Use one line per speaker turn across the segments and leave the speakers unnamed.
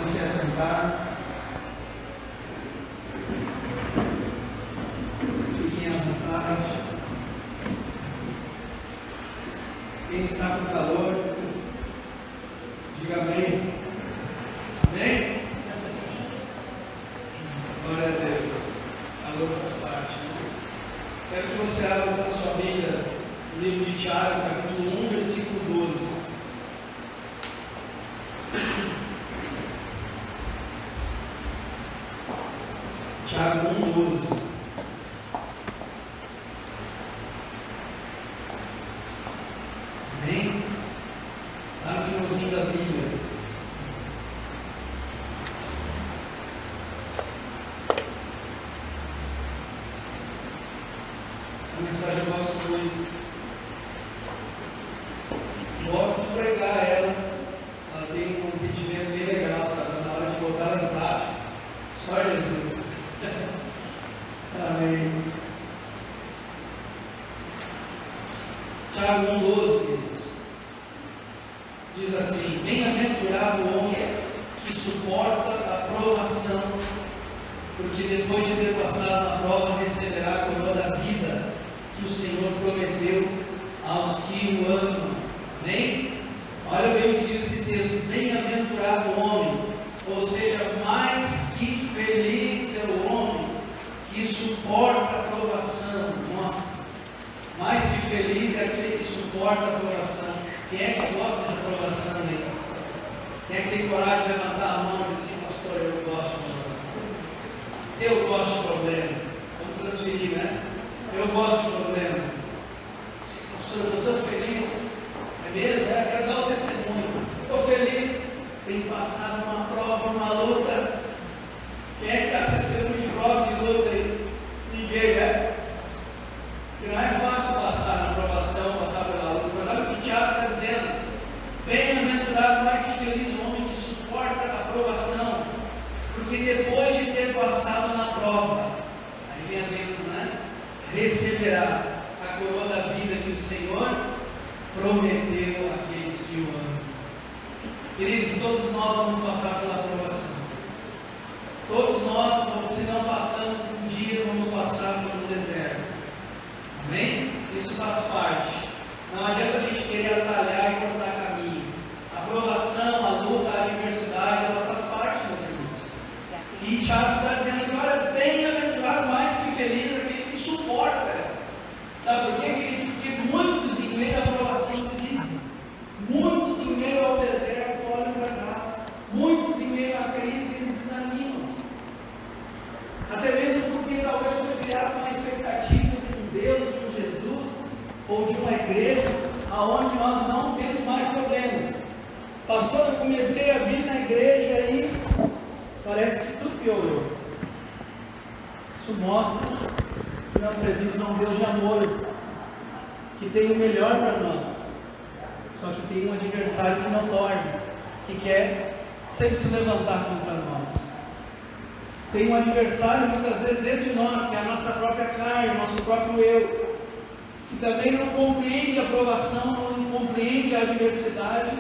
se assentar. Fiquem à vontade. Quem está com calor, diga amém. Amém? Glória a Deus. Calor faz parte. Quero que você abra na sua Bíblia o livro de Tiago, capítulo 1, versículo 12. Tiago 1:12. Amém? Lá no finalzinho da Bíblia. Essa mensagem eu gosto muito. Gosto de pregar ela. Ela tem um entendimento bem legal, sabe? Na hora de botar ela em prática. Só Jesus. Amém. Tiago 1:12, queridos. Diz assim: bem-aventurado o homem que suporta a provação, porque depois de ter passado na prova receberá a coroa da vida que o Senhor prometeu aos que o amam. Amém? Olha bem o que diz esse texto: bem-aventurado o homem, ou seja, mais que feliz é o homem que suporta a provação. Nossa, mais que feliz é aquele que suporta a provação. Quem é que gosta de aprovação aí? Quem é que tem coragem de levantar a mão e dizer assim: pastor, eu gosto de aprovação, eu gosto de problema? Vamos transferir, né? Eu gosto de problema. Pastor, eu estou tão feliz. É mesmo? Quero dar o testemunho. Estou feliz. Tenho passado uma prova, uma luta. Quem é que dá testemunho de prova, de luta aí? Ninguém, né? Porque não é fácil passar na aprovação, passar pela luta. Mas olha o que o Tiago está dizendo: bem-aventurado, mais que feliz o homem que suporta a aprovação, porque depois de ter passado na prova, aí vem a bênção, né? Receberá a coroa da vida que o Senhor prometeu àqueles que o amam. Queridos, todos nós vamos passar pela aprovação. Todos nós, se não passamos um dia, vamos passar pelo deserto. Amém? Isso faz parte. Não adianta a gente querer atalhar e cortar caminho. A aprovação, a luta, a adversidade, ela faz parte, meus irmãos. E Tiago está dizendo que, olha, bem-aventurado, mais que feliz aquele que suporta. Sabe por quê, queridos? Porque muitos em meio à aprovação desistem. Muitos em meio ao deserto olham para trás. Muitos em meio à crise eles desanimam. Até mesmo porque talvez foi criada uma expectativa de um Deus, de um Jesus, ou de uma igreja, aonde nós não temos mais problemas. Pastor, eu comecei a vir na igreja e parece que tudo piorou. Isso mostra que nós servimos a um Deus de amor, que tem o melhor para nós. Só que tem um adversário que não dorme, que quer sempre se levantar contra nós. Tem um adversário muitas vezes dentro de nós, que é a nossa própria carne, o nosso próprio eu, que também não compreende a provação, não compreende a adversidade,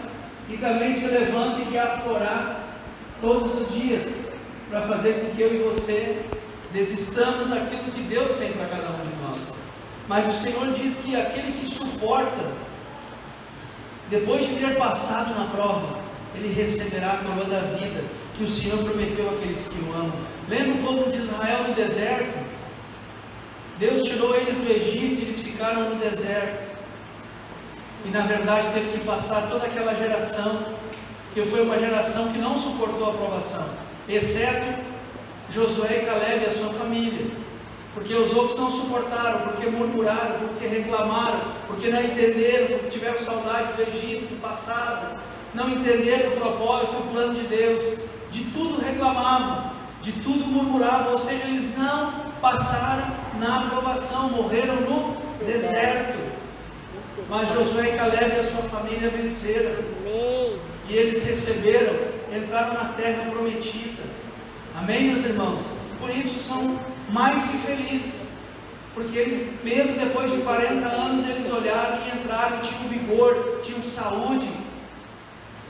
e também se levanta e quer aflorar todos os dias, para fazer com que eu e você desistamos daquilo que Deus tem para cada um de nós. Mas o Senhor diz que aquele que suporta, depois de ter passado na prova, ele receberá a coroa da vida que o Senhor prometeu àqueles que o amam. Lembra o povo de Israel no deserto? Deus tirou eles do Egito e eles ficaram no deserto. E na verdade teve que passar toda aquela geração, que foi uma geração que não suportou a provação, exceto Josué e Caleb e a sua família. Porque os outros não suportaram, porque murmuraram, porque reclamaram, porque não entenderam, porque tiveram saudade do Egito, do passado, não entenderam o propósito, o plano de Deus, de tudo reclamavam, de tudo murmuravam, ou seja, eles não passaram na aprovação, morreram no deserto. Mas Josué e Caleb e a sua família venceram, e eles receberam, entraram na terra prometida. Amém, meus irmãos? Por isso são mais que felizes, porque eles, mesmo depois de 40 anos, eles olharam e entraram, tinham vigor, tinham saúde,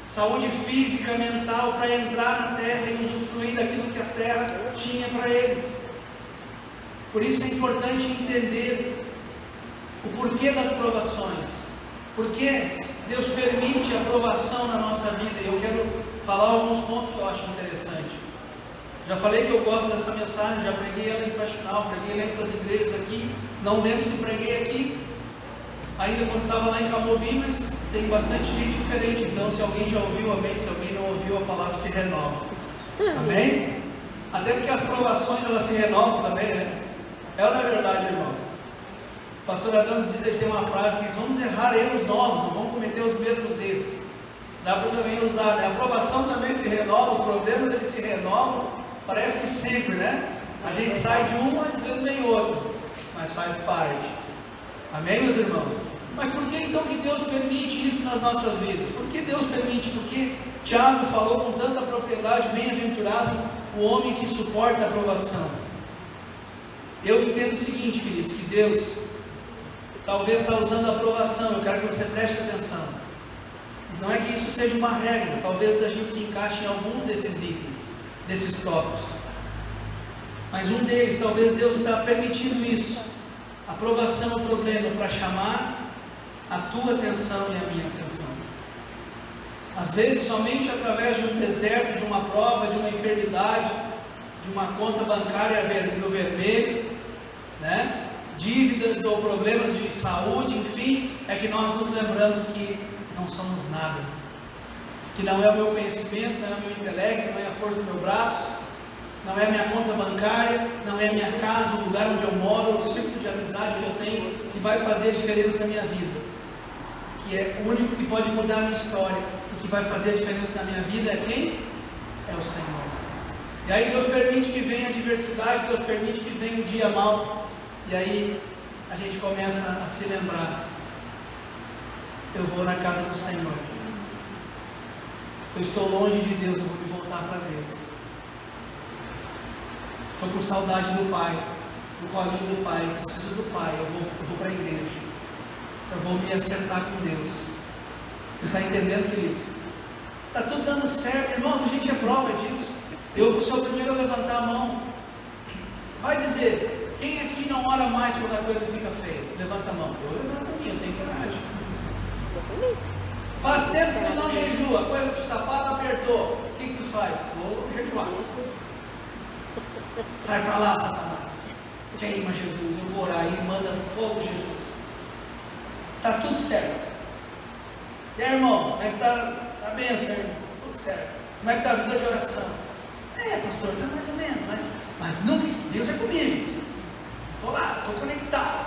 saúde física, mental, para entrar na terra e usufruir daquilo que a terra tinha para eles. Por isso é importante entender o porquê das provações, porque Deus permite a provação na nossa vida. E eu quero falar alguns pontos que eu acho interessante. Já falei que eu gosto dessa mensagem, já preguei ela em Faxinal, preguei ela em outras igrejas aqui, não lembro se preguei aqui ainda quando estava lá em Camobi, mas tem bastante gente diferente, então se alguém já ouviu, amém, se alguém não ouviu, a palavra se renova, amém? Até porque as provações elas se renovam também, né? É ou não é verdade, irmão? O pastor Adão diz, ele tem uma frase que diz, vamos errar erros novos, não vamos cometer os mesmos erros. Dá para também usar, né? A aprovação também se renova, os problemas eles se renovam, parece que sempre, né? A gente sai de um, às vezes vem outro, mas faz parte. Amém, meus irmãos? Mas por que então que Deus permite isso nas nossas vidas? Por que Deus permite? Porque Tiago falou com tanta propriedade, bem-aventurado o homem que suporta a aprovação. Eu entendo o seguinte, queridos, que Deus talvez está usando a aprovação, eu quero que você preste atenção. Não é que isso seja uma regra, talvez a gente se encaixe em alguns desses itens, desses tópicos. Mas um deles, talvez Deus está permitindo isso. A aprovação é o problema para chamar a tua atenção e a minha atenção. Às vezes, somente através de um deserto, de uma prova, de uma enfermidade, de uma conta bancária no vermelho, né? Dívidas ou problemas de saúde, enfim, é que nós nos lembramos que não somos nada, que não é o meu conhecimento, não é o meu intelecto, não é a força do meu braço, não é a minha conta bancária, não é a minha casa, o lugar onde eu moro, o círculo de amizade que eu tenho, que vai fazer a diferença na minha vida, que é o único que pode mudar a minha história, e que vai fazer a diferença na minha vida é quem? É o Senhor. E aí Deus permite que venha a adversidade, Deus permite que venha o dia mau, e aí a gente começa a se lembrar, eu vou na casa do Senhor, eu estou longe de Deus, eu vou me voltar para Deus, estou com saudade do Pai, do colinho do Pai, preciso do Pai, eu vou para a igreja, eu vou me acertar com Deus. Você está entendendo, queridos? Está tudo dando certo, irmãos, a gente é prova disso. Eu vou ser o primeiro a levantar a mão. Vai dizer, quem aqui não ora mais quando a coisa fica feia? Levanta a mão. Eu levanto a minha, eu tenho coragem. Faz tempo que tu não jejua, a coisa do sapato apertou. O que tu faz? Vou jejuar. Sai para lá, Satanás. Queima Jesus, eu vou orar e manda fogo, Jesus. Está tudo certo. E aí, irmão, como é que está a bênção, irmão? Tudo certo. Como é que está a vida de oração? Pastor, está mais ou menos, mas nunca, Deus é comigo. Estou lá, estou conectado.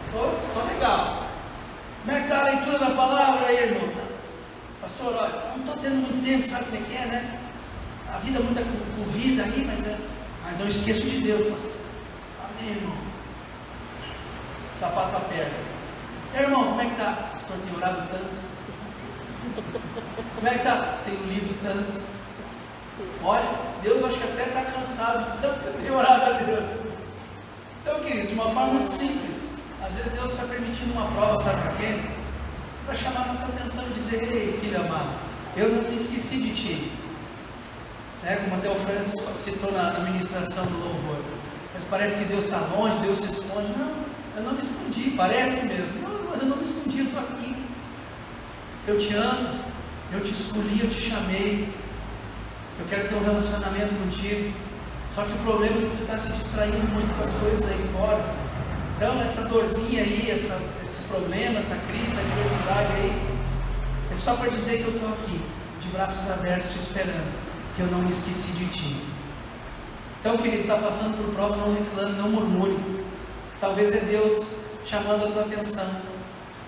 Estou legal. Como é que está a leitura da palavra aí, irmão? Pastor, olha, não estou tendo muito tempo, sabe como é que é, né? A vida é muito corrida aí, mas não esqueço de Deus, pastor. Amém, irmão. Sapato aperta. Irmão, como é que está? Pastor, tem orado tanto. Como é que está? Tenho lido tanto. Olha, Deus acho que até está cansado de tanto que eu tenho orado a Deus. Então, queridos, de uma forma muito simples, às vezes Deus está permitindo uma prova, sabe para quê? Para chamar a nossa atenção e dizer, ei, filho amado, eu não me esqueci de ti. Como até o Francis citou na ministração do louvor. Mas parece que Deus está longe, Deus se esconde. Não, eu não me escondi, parece mesmo. Não, mas eu não me escondi, eu estou aqui. Eu te amo, eu te escolhi, eu te chamei. Eu quero ter um relacionamento contigo. Só que o problema é que tu está se distraindo muito com as coisas aí fora. Então essa dorzinha aí, esse problema, essa crise, essa adversidade aí, é só para dizer que eu estou aqui, de braços abertos, te esperando, que eu não me esqueci de ti. Então, querido, está passando por prova, não reclame, não murmure. Talvez é Deus chamando a tua atenção,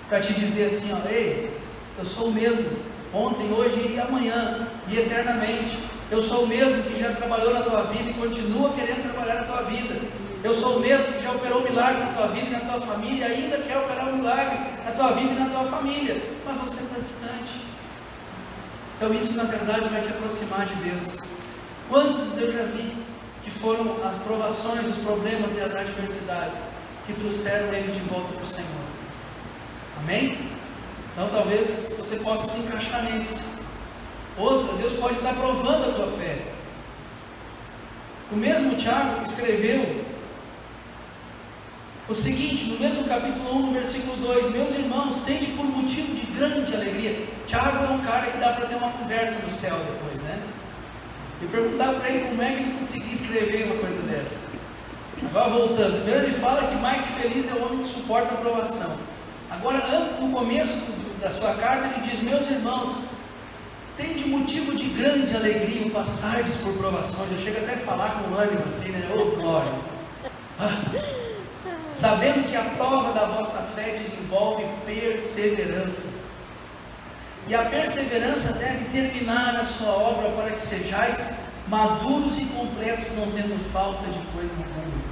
para te dizer assim, ó, ei, eu sou o mesmo, ontem, hoje e amanhã, e eternamente. Eu sou o mesmo que já trabalhou na tua vida e continua querendo trabalhar na tua vida. Eu sou o mesmo que já operou um milagre na tua vida e na tua família, e ainda quer operar um milagre na tua vida e na tua família, mas você está distante. Então isso na verdade vai te aproximar de Deus. Quantos eu já vi que foram as provações, os problemas e as adversidades que trouxeram eles de volta para o Senhor? Amém? Então talvez você possa se encaixar nesse. Outra, Deus pode estar provando a tua fé. O mesmo Tiago escreveu o seguinte, no mesmo capítulo 1, no versículo 2: meus irmãos, tende por motivo de grande alegria. Tiago é um cara que dá para ter uma conversa no céu depois, né? E perguntar para ele como é que ele conseguia escrever uma coisa dessa. Agora voltando, primeiro ele fala que mais que feliz é o homem que suporta a provação. Agora, antes, no começo da sua carta, ele diz: meus irmãos, tende motivo de grande alegria o passardes por provações. Eu chego até a falar com ânimo assim, né? Ô glória! Mas, sabendo que a prova da vossa fé desenvolve perseverança, e a perseverança deve terminar a sua obra, para que sejais maduros e completos, não tendo falta de coisa alguma.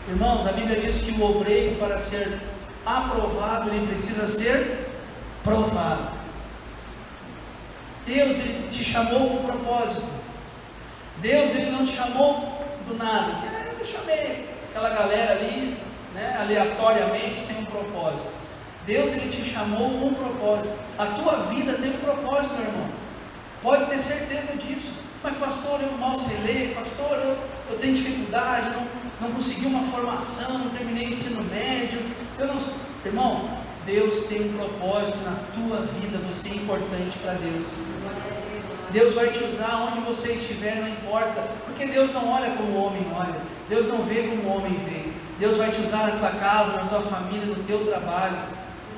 Irmãos, a Bíblia diz que o obreiro, para ser aprovado, ele precisa ser provado. Deus, ele te chamou com um propósito. Deus, ele não te chamou do nada, assim, eu chamei aquela galera ali, né, aleatoriamente, sem um propósito. Deus, ele te chamou com um propósito. A tua vida tem um propósito, meu irmão. Pode ter certeza disso. Mas pastor, eu mal sei ler, pastor, eu tenho dificuldade, não consegui uma formação, não terminei o ensino médio, irmão, Deus tem um propósito na tua vida, você é importante para Deus. Deus vai te usar onde você estiver, não importa, porque Deus não olha como o homem olha, Deus não vê como o homem vê. Deus vai te usar na tua casa, na tua família, no teu trabalho.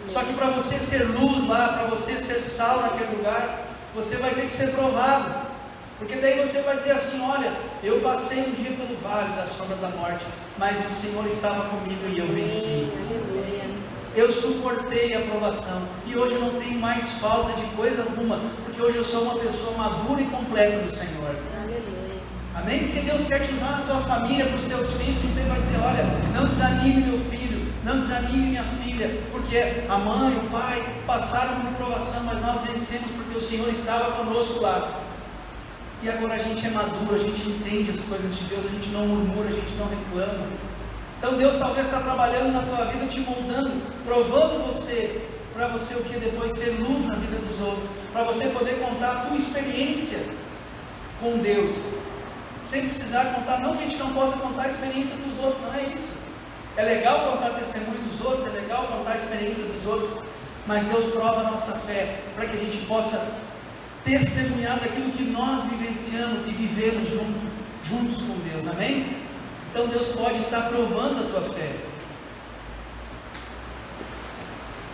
Só que para você ser luz lá, para você ser sal naquele lugar, você vai ter que ser provado. Porque daí você vai dizer assim: olha, eu passei um dia pelo vale da sombra da morte, mas o Senhor estava comigo e eu venci. Eu suportei a provação, e hoje eu não tenho mais falta de coisa alguma, porque hoje eu sou uma pessoa madura e completa do Senhor. Amém? Porque Deus quer te usar na tua família, para os teus filhos. Você vai dizer: olha, não desanime meu filho, não desanime minha filha, porque a mãe, o pai passaram por provação, mas nós vencemos porque o Senhor estava conosco lá. E agora a gente é maduro, a gente entende as coisas de Deus, a gente não murmura, a gente não reclama. Então Deus talvez está trabalhando na tua vida, te moldando, provando você, para você o que? Depois ser luz na vida dos outros, para você poder contar a tua experiência com Deus, sem precisar contar, não que a gente não possa contar a experiência dos outros, não é isso. É legal contar testemunho dos outros, é legal contar a experiência dos outros, mas Deus prova a nossa fé, para que a gente possa testemunhar daquilo que nós vivenciamos e vivemos juntos com Deus, amém? Então Deus pode estar provando a tua fé.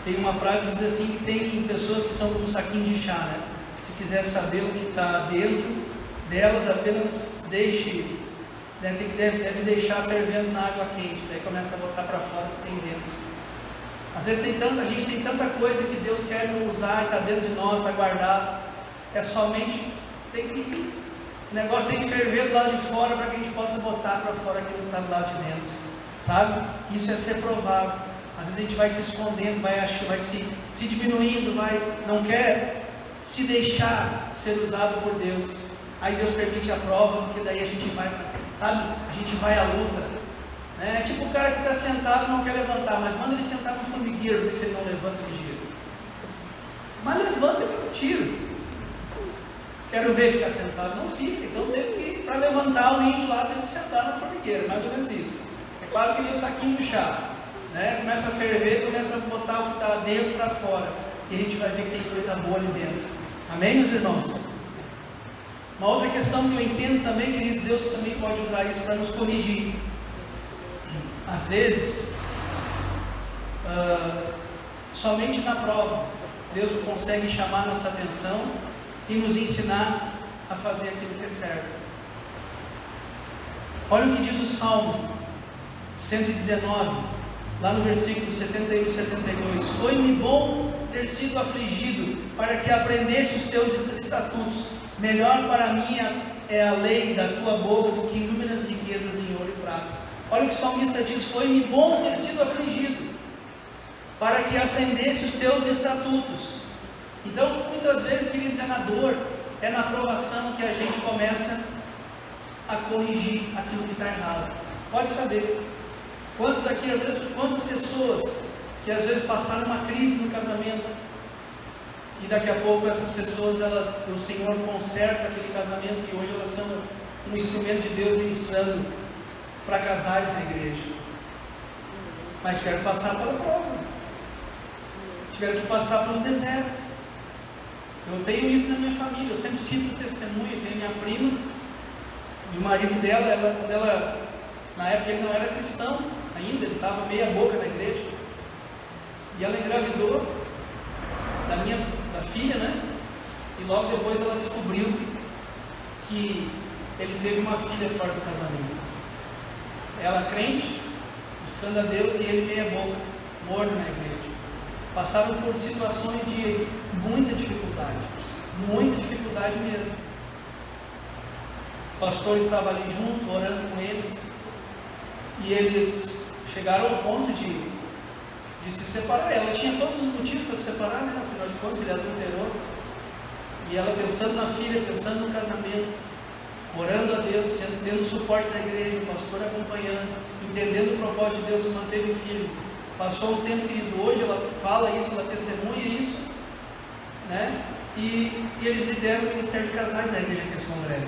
Tem uma frase que diz assim, que tem pessoas que são como um saquinho de chá, né? Se quiser saber o que está dentro delas, apenas deixe, né? Deve deixar fervendo na água quente, daí começa a botar para fora o que tem dentro. Às vezes a gente tem tanta coisa que Deus quer usar e está dentro de nós, está guardado. É somente, o negócio tem que ferver do lado de fora, para que a gente possa botar para fora aquilo que está do lado de dentro, sabe? Isso é ser provado. Às vezes a gente vai se escondendo, vai se diminuindo, não quer se deixar ser usado por Deus. Aí Deus permite a prova, porque daí a gente vai, sabe? A gente vai à luta, né? Tipo o cara que está sentado não quer levantar, mas manda ele sentar no formigueiro, ver se ele não levanta ligeiro. Mas levanta que eu tiro. Quero ver ficar sentado, não fica. Então tem que, para levantar o índio lá, tem que sentar na formigueira, mais ou menos isso. É quase que nem o saquinho de chá, né? Começa a ferver, começa a botar o que está dentro para fora, e a gente vai ver que tem coisa boa ali dentro. Amém, meus irmãos? Uma outra questão que eu entendo também, queridos, Deus também pode usar isso para nos corrigir. Às vezes, somente na prova, Deus consegue chamar nossa atenção e nos ensinar a fazer aquilo que é certo. Olha o que diz o Salmo 119, lá no versículo 71 e 72. Foi-me bom ter sido afligido, para que aprendesse os teus estatutos. Melhor para mim é a lei da tua boca do que inúmeras riquezas em ouro e prata. Olha o que o salmista diz: foi-me bom ter sido afligido, para que aprendesse os teus estatutos. Então, muitas vezes, queridos, é na dor, é na provação que a gente começa a corrigir aquilo que está errado. Pode saber, quantas pessoas que às vezes passaram uma crise no casamento, e daqui a pouco essas pessoas, o Senhor conserta aquele casamento, e hoje elas são um instrumento de Deus ministrando para casais na igreja. Mas tiveram que passar pela prova, tiveram que passar pelo deserto. Eu tenho isso na minha família, eu sempre cito o testemunho. Eu tenho minha prima, e o marido dela, quando ela, na época ele não era cristão ainda, ele estava meia boca na igreja, e ela engravidou da filha, né? E logo depois ela descobriu que ele teve uma filha fora do casamento. Ela crente, buscando a Deus, e ele meia boca, morno na igreja. Passaram por situações de muita dificuldade mesmo. O pastor estava ali junto, orando com eles, e eles chegaram ao ponto de se separar. Ela tinha todos os motivos para se separar, né? Afinal de contas ele adulterou, e ela pensando na filha, pensando no casamento, orando a Deus, tendo o suporte da igreja, o pastor acompanhando, entendendo o propósito de Deus, se manteve firme. Passou um tempo, querido, hoje ela fala isso, ela testemunha isso, né? E eles lideram o ministério de casais da igreja que se congrega.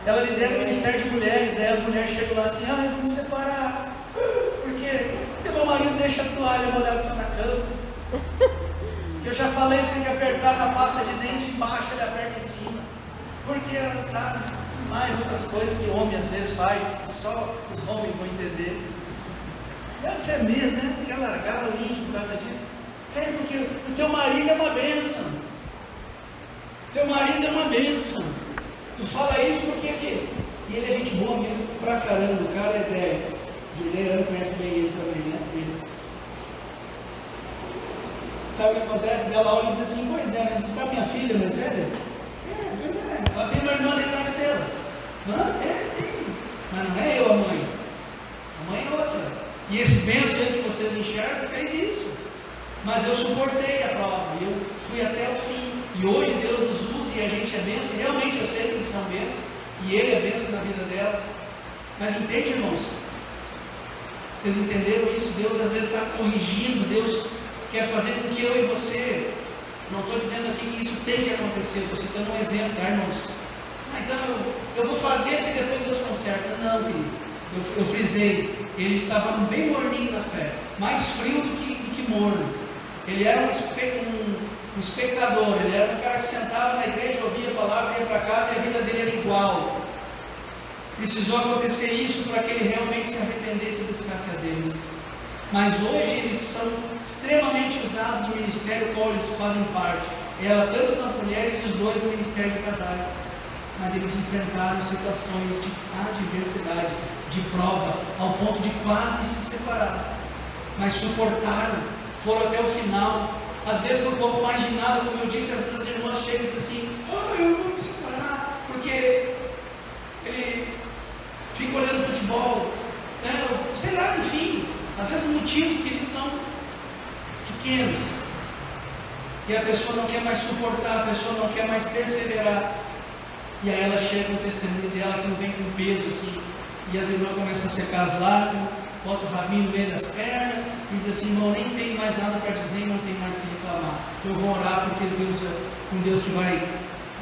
Ela lidera o ministério de mulheres, daí as mulheres chegam lá assim: ai, vamos separar, porque meu marido deixa a toalha molhada em cima da cama, que eu já falei que tem que apertar na pasta de dente embaixo, ele aperta em cima, porque, sabe, mais outras coisas que o homem às vezes faz, que só os homens vão entender. Deve ser mesmo, né? Quer largar o índio por causa disso? É porque o teu marido é uma bênção. Teu marido é uma bênção. Tu fala isso porque ele é gente boa mesmo pra caramba. O cara é 10. Juliana conhece bem ele também, né? Eles. Sabe o que acontece? Ela olha e diz assim: pois é, né? Você sabe minha filha mais velha? É, pois é. Ela tem uma irmã da idade dela. Tem. Mas não é eu a mãe. A mãe é outra. E esse benção que vocês enxergam fez isso. Mas eu suportei a prova, eu fui até o fim. E hoje Deus nos usa e a gente é benção. Realmente eu sei que eles são benção, e Ele é benção na vida dela. Mas entende, irmãos? Vocês entenderam isso? Deus às vezes está corrigindo. Deus quer fazer com que eu e você, não estou dizendo aqui que isso tem que acontecer, estou citando um exemplo, tá, irmãos? Então eu vou fazer porque depois Deus conserta. Não, querido. Eu frisei, ele estava bem morninho na fé, mais frio do que morno. Ele era um espectador, ele era um cara que sentava na igreja, ouvia a palavra, ia para casa e a vida dele era igual. Precisou acontecer isso para que ele realmente se arrependesse e buscasse a Deus. Mas hoje eles são extremamente usados no ministério qual eles fazem parte. Ela tanto nas mulheres e os dois no ministério de casais. Mas eles enfrentaram situações de adversidade, de prova, ao ponto de quase se separar. Mas suportaram, foram até o final. Às vezes por pouco mais de nada, como eu disse, às vezes as irmãs chegam e dizem assim: eu vou me separar, porque ele fica olhando futebol, né? Sei lá, enfim. Às vezes os motivos, queridos, são pequenos. E a pessoa não quer mais suportar, a pessoa não quer mais perseverar. E aí ela chega com o testemunho dela, que não vem com peso assim, e as irmãs começam a secar as lágrimas, bota o rabinho no meio das pernas, e diz assim: irmão, nem tem mais nada para dizer, não tem mais o que reclamar. Eu vou orar porque Deus é um Deus que vai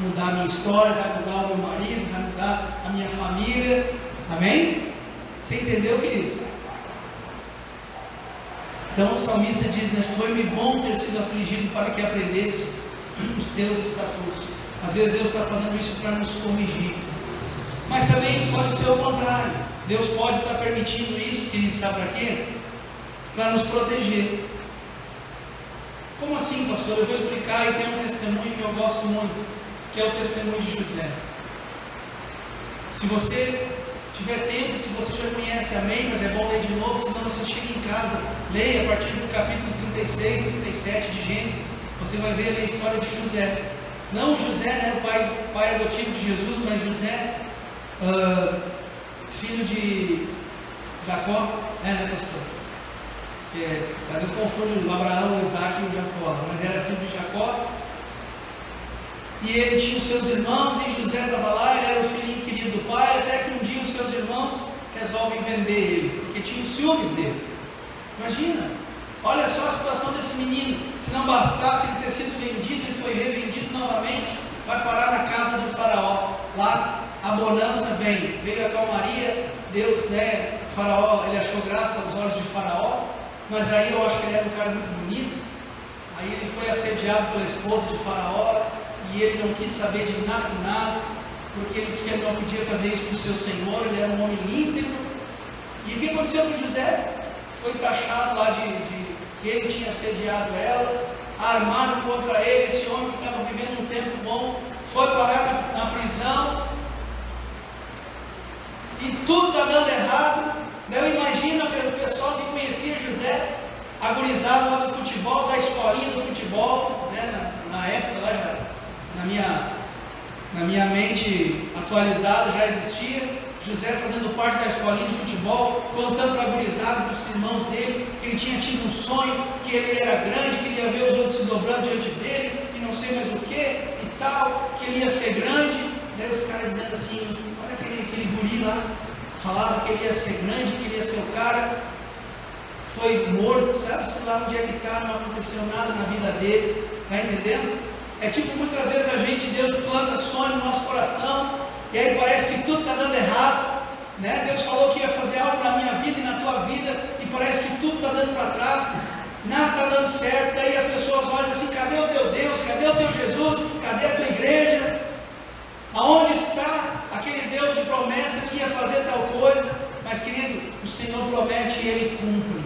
mudar a minha história, vai mudar o meu marido, vai mudar a minha família. Amém? Você entendeu, queridos? Então o salmista diz, né: foi-me bom ter sido afligido para que aprendesse os teus estatutos. Às vezes Deus está fazendo isso para nos corrigir, mas também pode ser o contrário. Deus pode estar permitindo isso, querido, sabe para quê? Para nos proteger. Como assim, pastor? Eu vou explicar. E tem um testemunho que eu gosto muito, que é o testemunho de José. Se você tiver tempo, se você já conhece, amém, mas é bom ler de novo, senão você chega em casa, leia a partir do capítulo 36, 37 de Gênesis, você vai ver ali a história de José. Não José, né, o pai adotivo de Jesus, mas José, filho de Jacó, né, pastor? Às vezes confunde o Abraão, o Isaac e o Jacó, mas era filho de Jacó. E ele tinha os seus irmãos, e José estava lá, ele era o filhinho querido do pai, até que um dia os seus irmãos resolvem vender ele, porque tinham ciúmes dele. Imagina, Olha só a situação desse menino. Se não bastasse ele ter sido vendido, ele foi revendido novamente, vai parar na casa do faraó. Lá a bonança veio a calmaria. Deus, o faraó, ele achou graça aos olhos de faraó, mas aí eu acho que ele era um cara muito bonito. Aí ele foi assediado pela esposa de faraó, e ele não quis saber de nada com nada, porque ele disse que ele não podia fazer isso para o seu senhor, ele era um homem íntegro. E o que aconteceu com José? Foi taxado lá de que ele tinha assediado ela, armaram contra ele. Esse homem que estava vivendo um tempo bom, foi parar na prisão, e tudo está dando errado. Eu imagino o pessoal que conhecia José, agonizado lá do futebol, da escolinha do futebol, na época lá, na minha mente atualizada já existia José fazendo parte da escolinha de futebol, contando para a gurizada, para os irmãos dele, que ele tinha tido um sonho, que ele era grande, que ele ia ver os outros se dobrando diante dele, e não sei mais o que, e tal, que ele ia ser grande. Daí os caras dizendo assim, olha aquele guri lá, falava que ele ia ser grande, que ele ia ser o cara, foi morto, sabe-se lá onde é que está, não aconteceu nada na vida dele, está entendendo? É tipo, muitas vezes Deus planta sonho no nosso coração, e aí parece que tudo está dando errado, Deus falou que ia fazer algo na minha vida e na tua vida, e parece que tudo está dando para trás, nada está dando certo. Daí as pessoas olham assim, cadê o teu Deus, cadê o teu Jesus, cadê a tua igreja, aonde está aquele Deus de promessa que ia fazer tal coisa? Mas querido, o Senhor promete e Ele cumpre.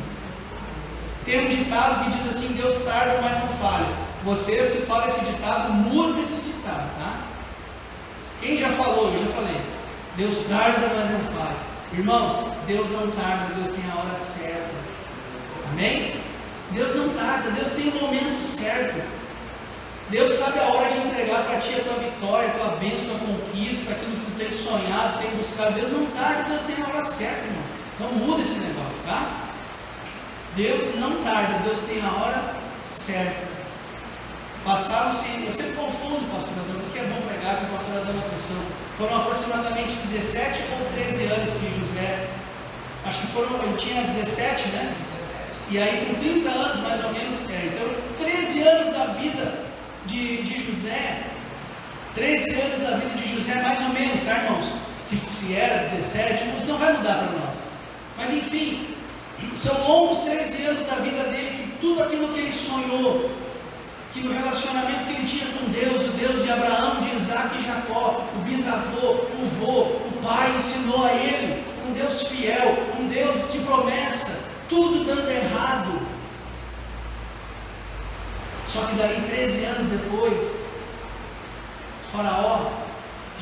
Tem um ditado que diz assim, Deus tarda, mas não falha. Você, se fala esse ditado, muda esse ditado, tá? Quem já falou? Eu já falei. Deus tarda, mas não falha. Irmãos, Deus não tarda, Deus tem a hora certa. Amém? Deus não tarda, Deus tem o momento certo. Deus sabe a hora de entregar para ti a tua vitória, a tua bênção, a tua conquista, aquilo que tu tem sonhado, tem buscado. Deus não tarda, Deus tem a hora certa, irmão. Não muda esse negócio, tá? Deus não tarda, Deus tem a hora certa. Passaram-se, eu sempre confundo, pastor Adão, isso que é bom pregar, que o pastor Adão atenção. Foram aproximadamente 17 ou 13 anos que José, acho que ele tinha 17, né? 17. E aí com 30 anos mais ou menos, então 13 anos da vida de José, 13 anos da vida de José mais ou menos, tá, irmãos? Se era 17, não vai mudar para nós. Mas enfim, são longos 13 anos da vida dele, que tudo aquilo que ele sonhou, que no relacionamento que ele tinha com Deus, o Deus de Abraão, de Isaac e Jacó, o bisavô, o vô, o pai ensinou a ele, um Deus fiel, um Deus de promessa, tudo dando errado. Só que daí 13 anos depois, o faraó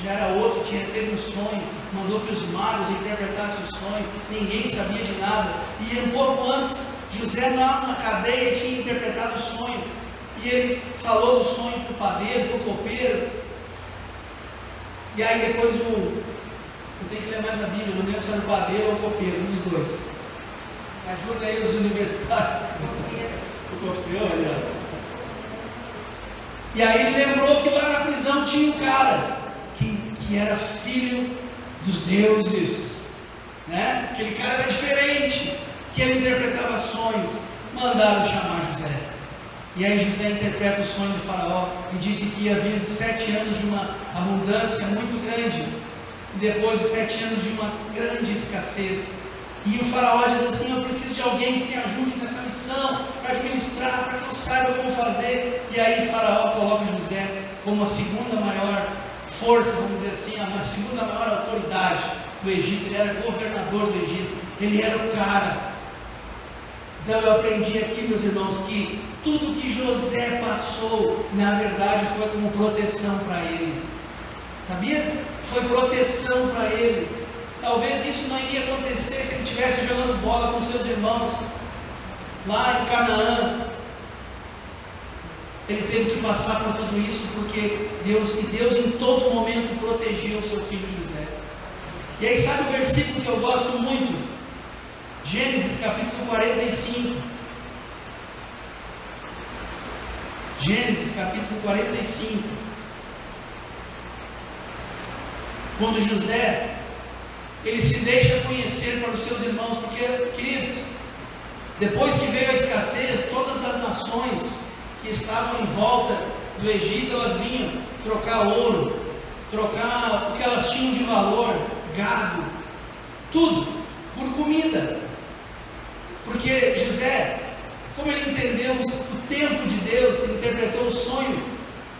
já era outro, teve um sonho, mandou que os magos interpretassem o sonho, ninguém sabia de nada, e um pouco antes, José lá na cadeia tinha interpretado o sonho, e ele falou do sonho para o padeiro, para o copeiro, e aí depois eu tenho que ler mais a Bíblia, não lembro se era o padeiro ou o copeiro, um dos dois. Ajuda aí os universitários. O copeiro, olha. E aí ele lembrou que lá na prisão tinha um cara que era filho dos deuses, Aquele cara era diferente, que ele interpretava sonhos. Mandaram chamar José. E aí José interpreta o sonho do faraó e disse que ia vir 7 anos de uma abundância muito grande, e depois de 7 anos de uma grande escassez. E o faraó diz assim, eu preciso de alguém que me ajude nessa missão, para administrar, para que eu saiba como fazer. E aí o faraó coloca José como a segunda maior força, vamos dizer assim, a segunda maior autoridade do Egito. Ele era governador do Egito, ele era o cara. Então eu aprendi aqui, meus irmãos, que tudo que José passou, na verdade, foi como proteção para ele. Sabia? Foi proteção para ele. Talvez isso não iria acontecer se ele estivesse jogando bola com seus irmãos lá em Canaã. Ele teve que passar por tudo isso porque Deus em todo momento protegia o seu filho José. E aí sabe o versículo que eu gosto muito? Gênesis capítulo 45. Gênesis capítulo 45. Quando José, ele se deixa conhecer para os seus irmãos, porque, queridos, Depois que veio a escassez, todas as nações que estavam em volta do Egito, elas vinham trocar ouro, trocar o que elas tinham de valor, gado, tudo, por comida. Porque José, como ele entendeu o tempo de Deus, interpretou o sonho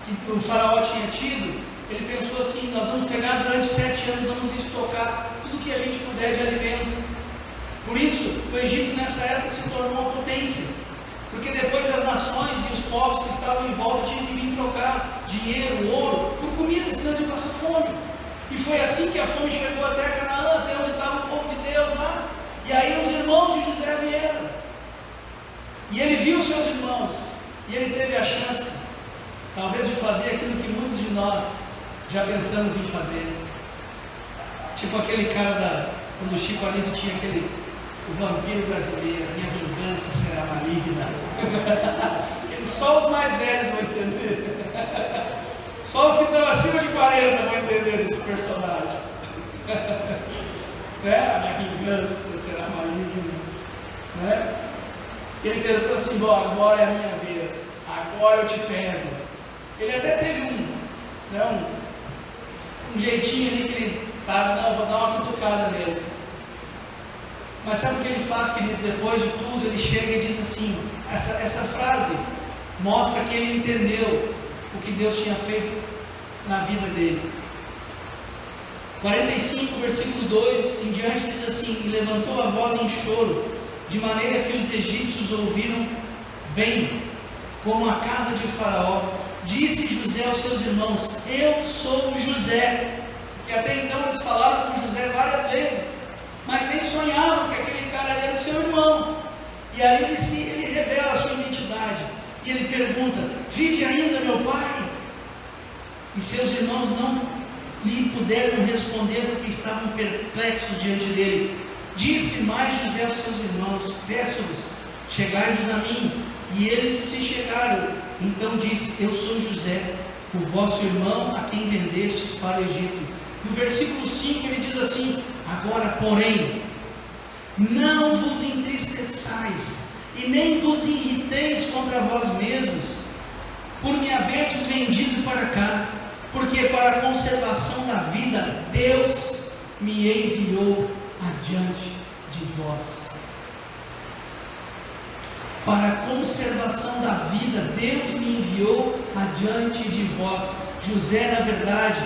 que o faraó tinha tido, ele pensou assim: nós vamos pegar durante 7 anos, vamos estocar tudo que a gente puder de alimento. Por isso, o Egito nessa época se tornou uma potência, porque depois as nações e os povos que estavam em volta tinham que vir trocar dinheiro, ouro, por comida, senão eles iam passar fome. E foi assim que a fome chegou até Canaã, até onde estava o povo de Deus lá. E aí os irmãos de José vieram, e ele viu seus irmãos, e ele teve a chance, talvez, de fazer aquilo que muitos de nós já pensamos em fazer. Tipo aquele cara quando o Chico Anísio tinha o vampiro brasileiro, minha vingança será maligna. Só os mais velhos vão entender. Só os que estão acima de 40 vão entender esse personagem. A minha vingança será maligna. Ele pensou assim: bom, agora é a minha vez, agora eu te pego. Ele até teve um jeitinho ali que ele, sabe, não, vou dar uma cutucada neles. Mas sabe o que ele faz, queridos? Depois de tudo, ele chega e diz assim, essa frase mostra que ele entendeu o que Deus tinha feito na vida dele. 45, versículo 2 em diante diz assim: e levantou a voz em choro, de maneira que os egípcios ouviram bem, como a casa de Faraó. Disse José aos seus irmãos: eu sou José. Que até então eles falaram com José várias vezes, mas nem sonhavam que aquele cara ali era o seu irmão. E aí ele revela a sua identidade, e ele pergunta: vive ainda meu pai? E seus irmãos não lhe puderam responder, porque estavam perplexos diante dele. Disse mais José aos seus irmãos: peço-vos, chegai-vos a mim. E eles se chegaram. Então disse: eu sou José, o vosso irmão, a quem vendestes para o Egito. No versículo 5 ele diz assim: agora porém, não vos entristeçais, e nem vos irriteis contra vós mesmos, por me haverdes vendido para cá, porque para a conservação da vida Deus me enviou adiante de vós. Para a conservação da vida Deus me enviou adiante de vós. José, na verdade,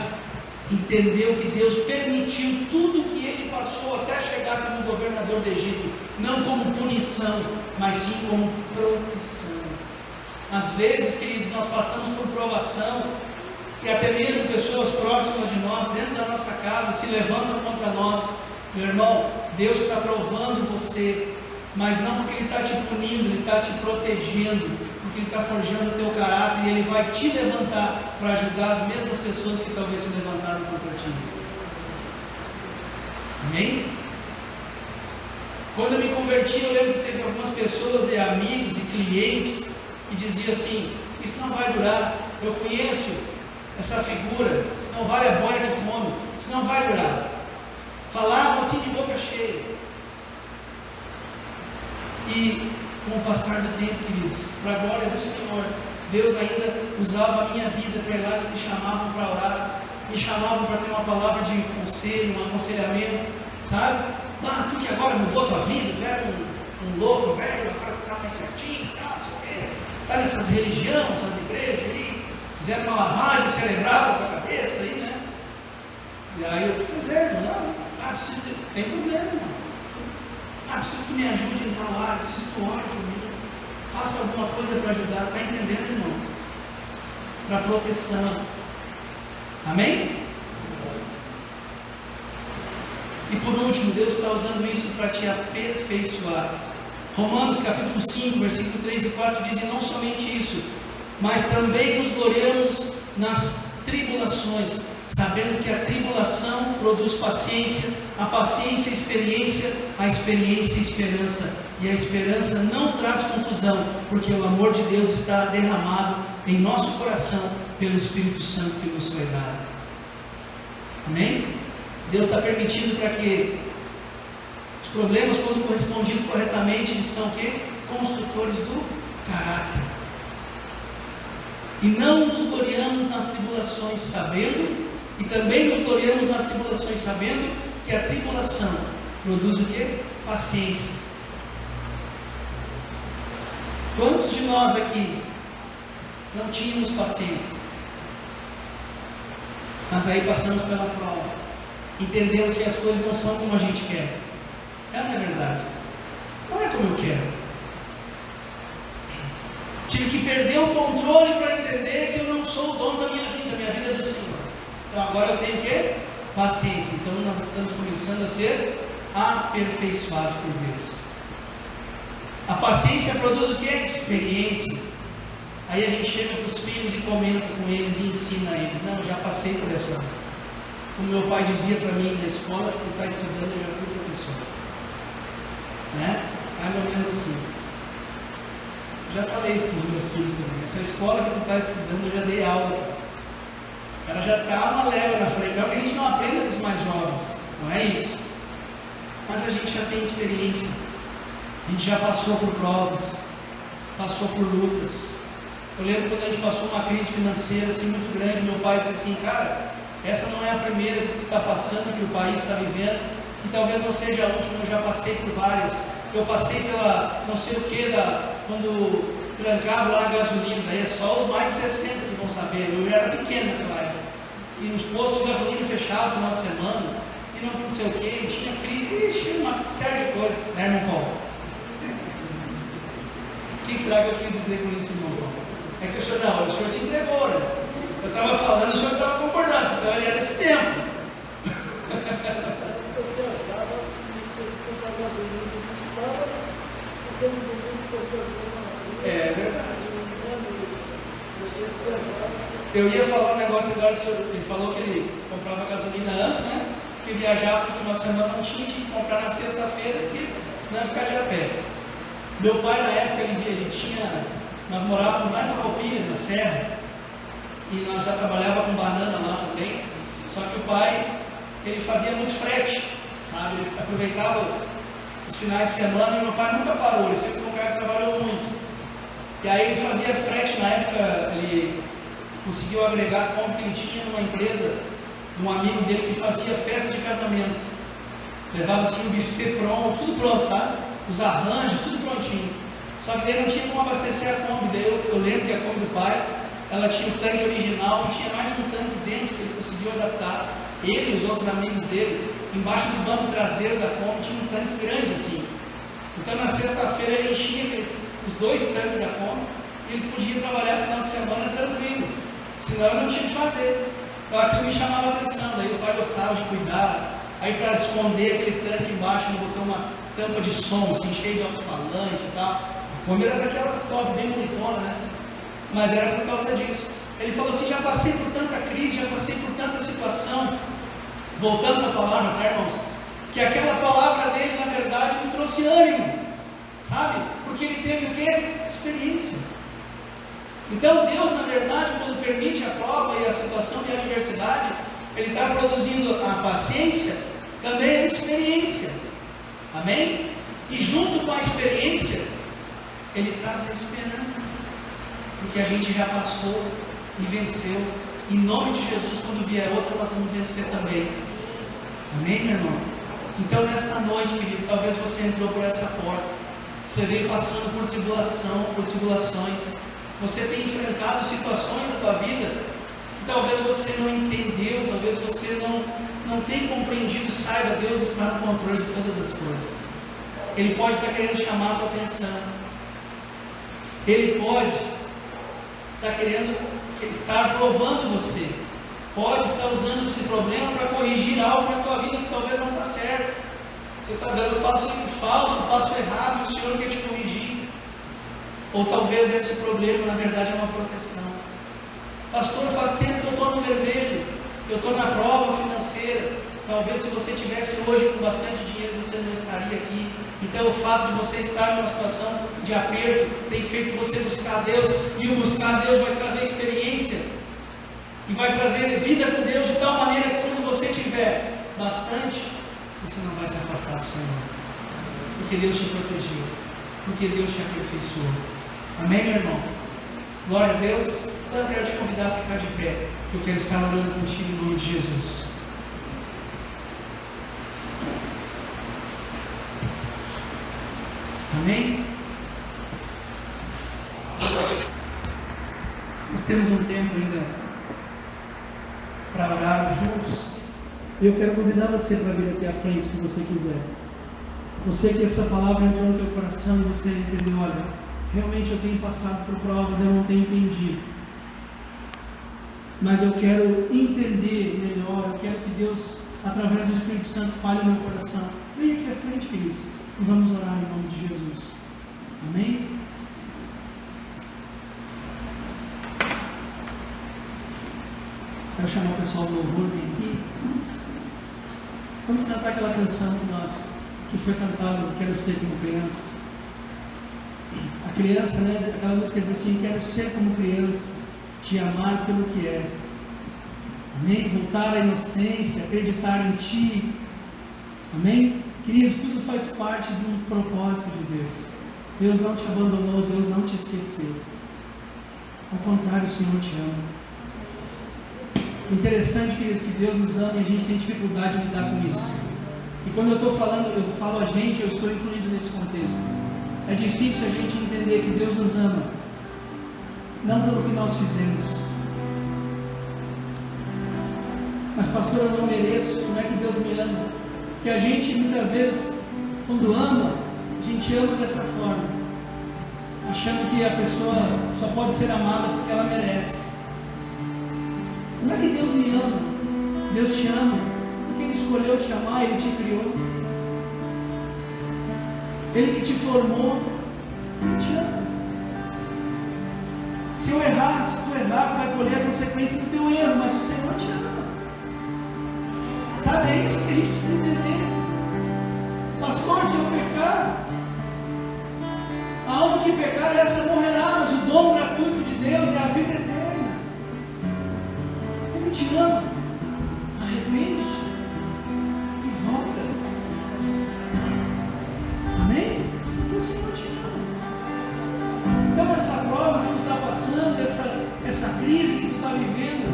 entendeu que Deus permitiu tudo o que ele passou até chegar como governador do Egito, não como punição, mas sim como proteção. Às vezes, queridos, nós passamos por provação, e até mesmo pessoas próximas de nós, dentro da nossa casa, se levantam contra nós. Meu irmão, Deus está provando você, mas não porque Ele está te punindo, Ele está te protegendo, porque Ele está forjando o teu caráter, e Ele vai te levantar para ajudar as mesmas pessoas que talvez se levantaram contra ti. Amém? Quando eu me converti, eu lembro que teve algumas pessoas, amigos e clientes, que diziam assim: isso não vai durar, eu conheço essa figura, isso não vale a boia que come, isso não vai durar. Falavam assim de boca cheia. E com o passar do tempo, queridos, para a glória do Senhor, Deus ainda usava a minha vida para ir lá, que me chamavam para orar, me chamavam para ter uma palavra de conselho, um aconselhamento, sabe? Tu que agora mudou tua vida, tu era um louco velho, agora tu está mais certinho, não sei o quê, está nessas religiões, nessas igrejas aí, fizeram uma lavagem cerebral com a cabeça aí, né? E aí eu fico dizendo: não, preciso tem problema, irmão. Preciso que tu me ajude em tal área, preciso que tu ore comigo, faça alguma coisa para ajudar. Está entendendo, irmão? Para proteção. Amém? E por último, Deus está usando isso para te aperfeiçoar. Romanos capítulo 5, versículo 3 e 4 diz: e não somente isso, mas também nos gloriamos nas tribulações, sabendo que a tribulação produz paciência, a paciência experiência, a experiência esperança, e a esperança não traz confusão, porque o amor de Deus está derramado em nosso coração pelo Espírito Santo que nos foi dado. Amém? Deus está permitindo para que os problemas, quando correspondidos corretamente, eles são o quê? Construtores do caráter. E não nos gloriamos nas tribulações sabendo, e também nos gloriamos nas tribulações sabendo que a tribulação produz o quê? Paciência. Quantos de nós aqui não tínhamos paciência? Mas aí passamos pela prova, entendemos que as coisas não são como a gente quer. É, não é verdade? Não é como eu quero. Tive que perder o controle para entender que eu não sou o dono da minha vida é do Senhor. Então agora eu tenho o quê? Paciência. Então nós estamos começando a ser aperfeiçoados por Deus. A paciência produz o quê? Experiência. Aí a gente chega para os filhos e comenta com eles e ensina a eles. Não, eu já passei por essa. Como meu pai dizia para mim na escola, que tu está estudando, eu já fui professor. Né? Mais ou menos assim. Já falei isso para os meus filhos também. Essa escola que tu está estudando, eu já dei aula. O cara já está uma leva na frente. Não que a gente não aprenda com os mais jovens. Não é isso. Mas a gente já tem experiência. A gente já passou por provas. Passou por lutas. Eu lembro quando a gente passou uma crise financeira assim muito grande. Meu pai disse assim: cara, essa não é a primeira que tu está passando, que o país está vivendo. E talvez não seja a última. Eu já passei por várias. Eu passei pela não sei o que, quando trancava lá a gasolina, daí é só os mais de 60 que vão saber. Eu já era pequeno naquela época. E os postos de gasolina fechavam no final de semana, e não sei o que, e tinha crise, uma série de coisas, né, irmão Paulo? O que será que eu quis dizer com isso, irmão Paulo? É que o senhor se entregou, né? Eu estava falando, o senhor estava concordando, então ele era desse tempo. É verdade. Eu ia falar um negócio agora que o senhor, ele falou que ele comprava gasolina antes, né? Porque viajava no final de semana, não tinha que comprar na sexta-feira, porque senão ia ficar de a pé. Meu pai, na época, nós morávamos lá em Farroupilha, na Serra, e nós já trabalhávamos com banana lá também. Só que o pai, ele fazia muito frete, sabe? Ele aproveitava os finais de semana e meu pai nunca parou, ele sempre foi um cara que trabalhou muito. E aí ele fazia frete, na época ele conseguiu agregar como que ele tinha numa empresa, de um amigo dele que fazia festa de casamento. Levava assim um buffet pronto, tudo pronto, sabe? Os arranjos, tudo prontinho. Só que daí não tinha como abastecer a Kombi. Daí eu lembro que a Kombi do pai, ela tinha o tanque original e tinha mais um tanque dentro que ele conseguiu adaptar. Ele e os outros amigos dele, embaixo do banco traseiro da Kombi, tinha um tanque grande assim. Então na sexta-feira ele enchia os 2 tanques da Kombi e ele podia trabalhar final de semana tranquilo, senão eu não tinha o que fazer. Então aquilo me chamava a atenção, daí o pai gostava de cuidar. Aí para esconder aquele tanque embaixo, ele botou uma tampa de som assim, cheia de alto-falante e tal. A Kombi era daquelas top, bem bonitona, né? Mas era por causa disso. Ele falou assim: já passei por tanta crise, já passei por tanta situação. Voltando para a palavra, tá, irmãos? Que aquela palavra dele, na verdade, me trouxe ânimo, sabe? Porque ele teve o quê? Experiência. Então Deus, na verdade, quando permite a prova e a situação de adversidade, Ele está produzindo a paciência, também a experiência. Amém? E junto com a experiência, Ele traz a esperança. Porque a gente já passou e venceu. Em nome de Jesus, quando vier outra, nós vamos vencer também. Amém, meu irmão? Então, nesta noite, querido, talvez você entrou por essa porta. Você veio passando por tribulação, por tribulações. Você tem enfrentado situações da tua vida que talvez você não entendeu, talvez você não tenha compreendido. Saiba, Deus está no controle de todas as coisas. Ele pode estar querendo chamar a tua atenção. Ele pode estar querendo estar provando você. Pode estar usando esse problema para corrigir algo na tua vida que talvez não está certo. Você está dando passo falso, passo errado, e o Senhor quer te corrigir. Ou talvez esse problema, na verdade, é uma proteção. Pastor, faz tempo que eu estou no vermelho, que eu estou na prova financeira. Talvez se você tivesse hoje com bastante dinheiro, você não estaria aqui. Então o fato de você estar numa situação de aperto tem feito você buscar a Deus. E o buscar a Deus vai trazer experiência. E vai trazer vida com Deus de tal maneira que quando você tiver bastante, você não vai se afastar do Senhor. porque Deus te protegeu, porque Deus te aperfeiçoou. Amém, meu irmão? Glória a Deus. Então eu quero te convidar a ficar de pé, que eu quero estar orando contigo em nome de Jesus. Amém? Nós temos um tempo ainda para orar juntos. E eu quero convidar você para vir aqui à frente, se você quiser. Você que essa palavra entrou no teu coração e você entendeu, olha, realmente eu tenho passado por provas, eu não tenho entendido. Mas eu quero entender melhor, eu quero que Deus, através do Espírito Santo, fale no meu coração. Vem aqui à frente, queridos, e vamos orar em nome de Jesus. Amém? Quero chamar o pessoal do louvor, vem aqui. Vamos cantar aquela canção que foi cantada, Quero Ser Como Criança. A criança, né, aquela música diz assim, quero ser como criança, te amar pelo que é. Amém? Voltar à inocência, acreditar em Ti. Amém? Queridos, tudo faz parte de um propósito de Deus. Deus não te abandonou, Deus não te esqueceu. Ao contrário, o Senhor te ama. Interessante, queridos, que Deus nos ama e a gente tem dificuldade de lidar com isso. E quando eu estou falando, eu falo a gente, eu estou incluído nesse contexto. É difícil a gente entender que Deus nos ama, não pelo que nós fizemos. Mas pastor, eu não mereço, como é que Deus me ama? Porque a gente muitas vezes, quando ama, a gente ama dessa forma, achando que a pessoa só pode ser amada porque ela merece. Como é que Deus me ama? Deus te ama porque Ele escolheu te amar, Ele te criou, Ele que te formou, Ele te ama. Se eu errar, se tu errar, tu vai colher a consequência do teu erro, mas o Senhor te ama. Sabe, é isso que a gente precisa entender. Pastor, se eu pecar, a alma que pecar, essa morrerá, mas o dom gratuito de Deus é a vida eterna. Ele te ama. Arrepende-te e volta. Amém? Porque o Senhor te ama. Então essa prova que tu está passando, essa crise que tu está vivendo,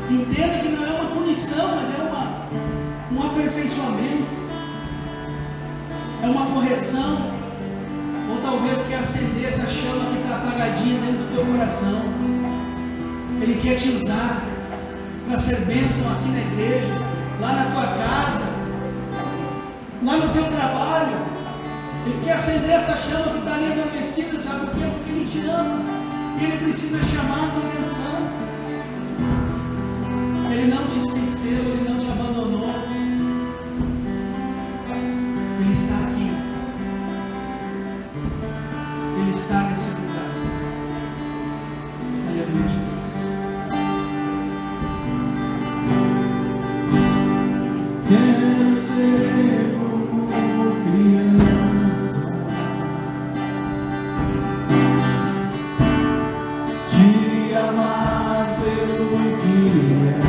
entenda que não é uma punição, mas é um aperfeiçoamento, é uma correção, ou talvez quer acender essa chama que está apagadinha dentro do teu coração. Ele quer te usar para ser bênção aqui na igreja, lá na tua casa, lá no teu trabalho. Ele quer acender essa chama que está ali adormecida, sabe por quê? Porque Ele te ama e Ele precisa chamar a tua atenção. Ele não te esqueceu, Ele não te abandonou. Ele está aqui. Ele está nesse lugar. Aleluia, Jesus. Quero ser como criança, te amar pelo que é.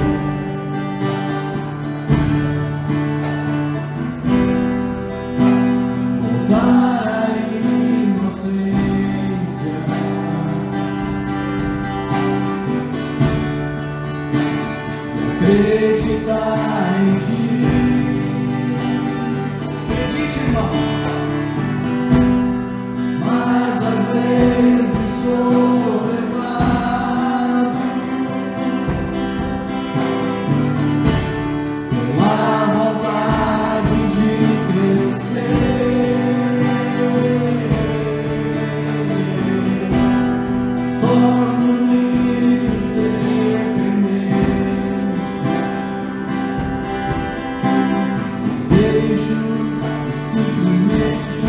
Acreditar em Ti. Acredite, irmão. Mas às vezes sou levado pela vontade de crescer. Torno-me dependente. Simplesmente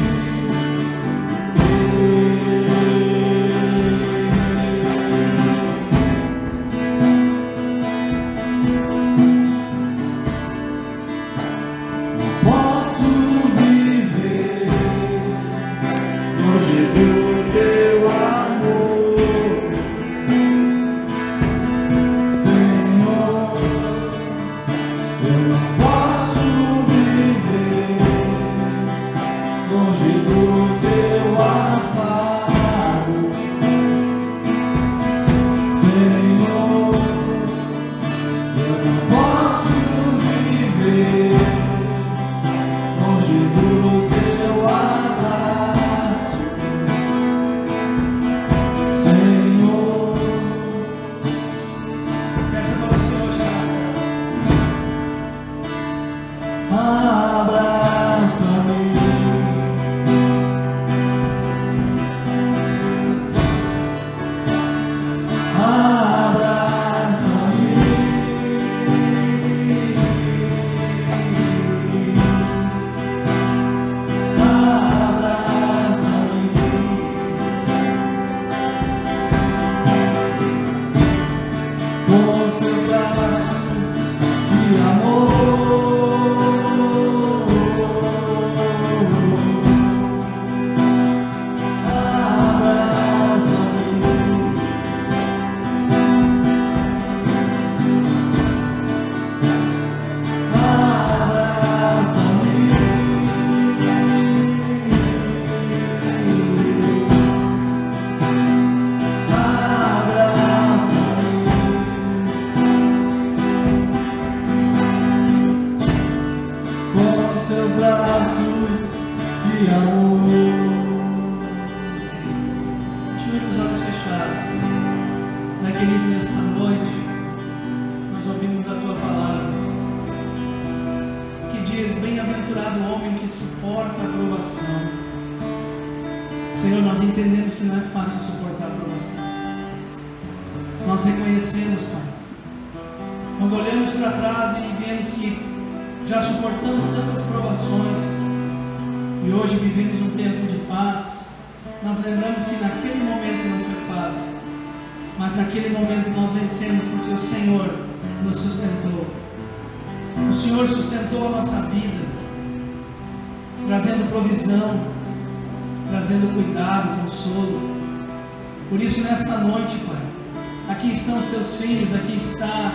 Por isso, nesta noite, Pai, aqui estão os teus filhos, aqui está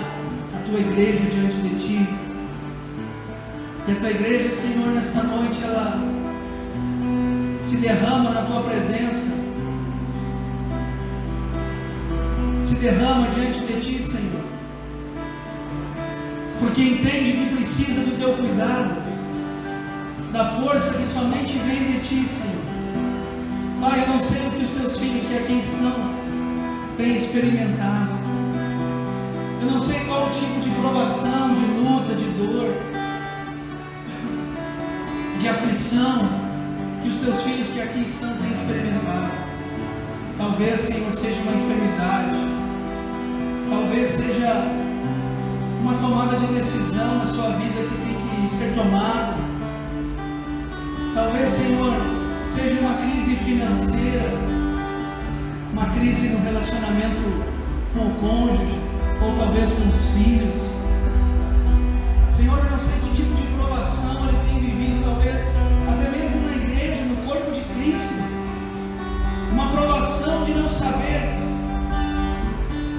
a tua igreja diante de ti. E a tua igreja, Senhor, nesta noite, ela se derrama na tua presença, se derrama diante de ti, Senhor, porque entende que precisa do teu cuidado, da força que somente vem de ti, Senhor. Pai, eu não sei o que os teus filhos que aqui estão têm experimentado. Eu não sei qual o tipo de provação, de luta, de dor, de aflição que os teus filhos que aqui estão têm experimentado. Talvez, Senhor, seja uma enfermidade. Talvez seja uma tomada de decisão na sua vida que tem que ser tomada. Talvez, Senhor, seja uma crise financeira, uma crise no relacionamento com o cônjuge, ou talvez com os filhos. Senhor, eu não sei que tipo de provação ele tem vivido, talvez até mesmo na igreja, no corpo de Cristo. Uma provação de não saber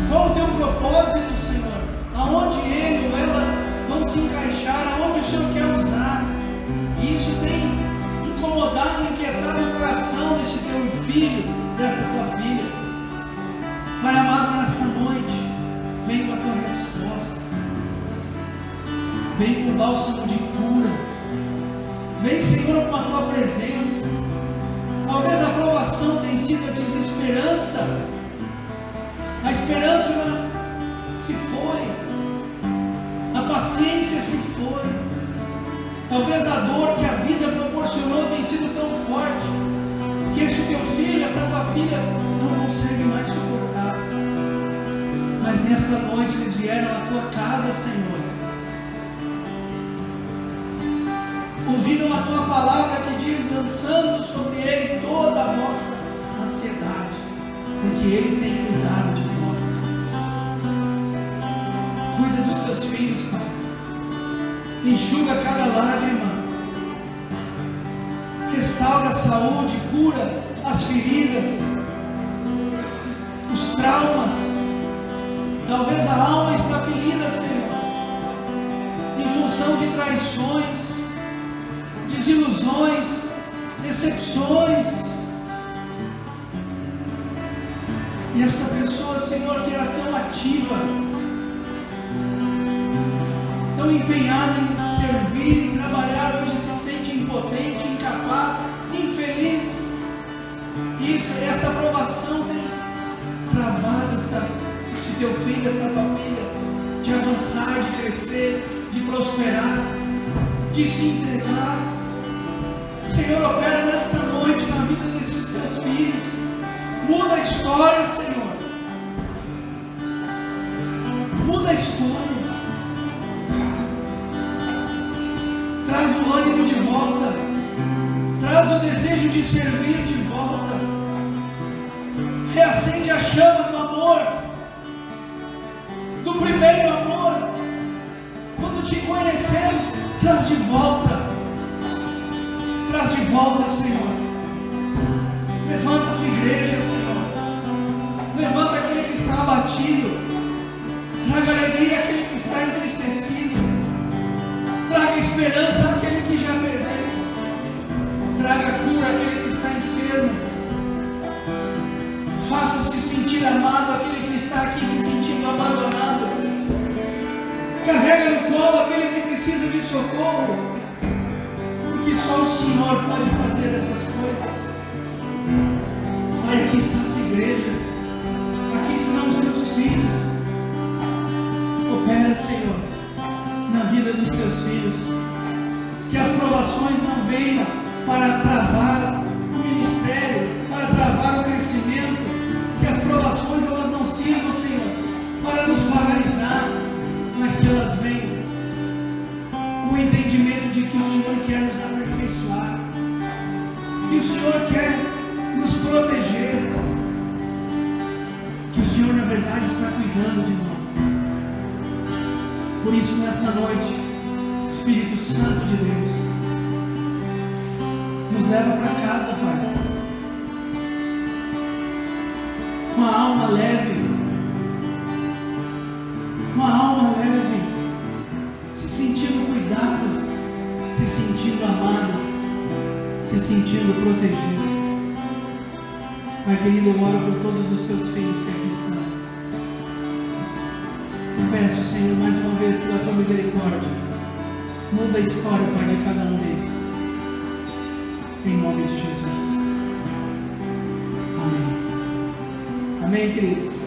qual o teu propósito, Senhor, aonde ele ou ela vão se encaixar, aonde o Senhor quer usar. E isso tem incomodado, inquietado o coração deste teu filho, desta tua filha. Pai amado, nesta noite, vem com a tua resposta, vem com o bálsamo de cura, vem, Senhor, com a tua presença. Talvez a provação tenha sido a desesperança, a esperança se foi, a paciência se foi. Talvez a dor que a vida proporcionou tenha sido tão forte que este teu filho, esta tua filha não consegue mais suportar. Mas nesta noite eles vieram à tua casa, Senhor, ouviram a tua palavra que diz: lançando sobre ele toda a vossa ansiedade, porque ele tem cuidado de vós. Cuida dos teus filhos, Pai. Enxuga cada lágrima, restaura a saúde, cura as feridas, os traumas. Talvez a alma está ferida, Senhor, em função de traições, desilusões, decepções. E esta pessoa, Senhor, que era tão ativa, tão empenhada em servir, em trabalhar, hoje se sente impotente, incapaz, infeliz. E esta provação tem travado esse teu filho, esta tua filha, de avançar, de crescer, de prosperar, de se entregar. Senhor, opera nesta noite na vida desses teus filhos. Muda a história, Senhor. Muda a história. Traz o ânimo de volta, traz o desejo de servir de volta, reacende a chama do amor, do primeiro amor. Quando te conhecemos, traz de volta. Traz de volta, Senhor. Levanta a tua igreja, Senhor. Levanta aquele que está abatido. Traga alegria àquele que está entristecido. Traga esperança àquele que já perdeu. Traga cura àquele que está enfermo. Faça-se sentir amado àquele que está aqui se sentindo abandonado. Carrega no colo aquele que precisa de socorro. Porque só o Senhor pode fazer essas coisas. Pai, aqui está a tua igreja. Aqui estão os teus filhos. Opera, Senhor, na vida dos teus filhos. Que as provações não venham para travar o ministério, para travar o crescimento. Que as provações elas não sirvam, Senhor, para nos paralisar, mas que elas venham com o entendimento de que o Senhor quer nos aperfeiçoar, que o Senhor quer nos proteger, que o Senhor na verdade está cuidando de nós. Por isso nesta noite, Espírito Santo de Deus, nos leva para casa, Pai, com a alma leve, se sentindo cuidado, se sentindo amado, se sentindo protegido. Pai querido, eu oro por todos os teus filhos que aqui estão. Eu peço, Senhor, mais uma vez pela tua misericórdia, muda a história, Pai, de cada um deles, em nome de Jesus. Amém. Amém, queridos.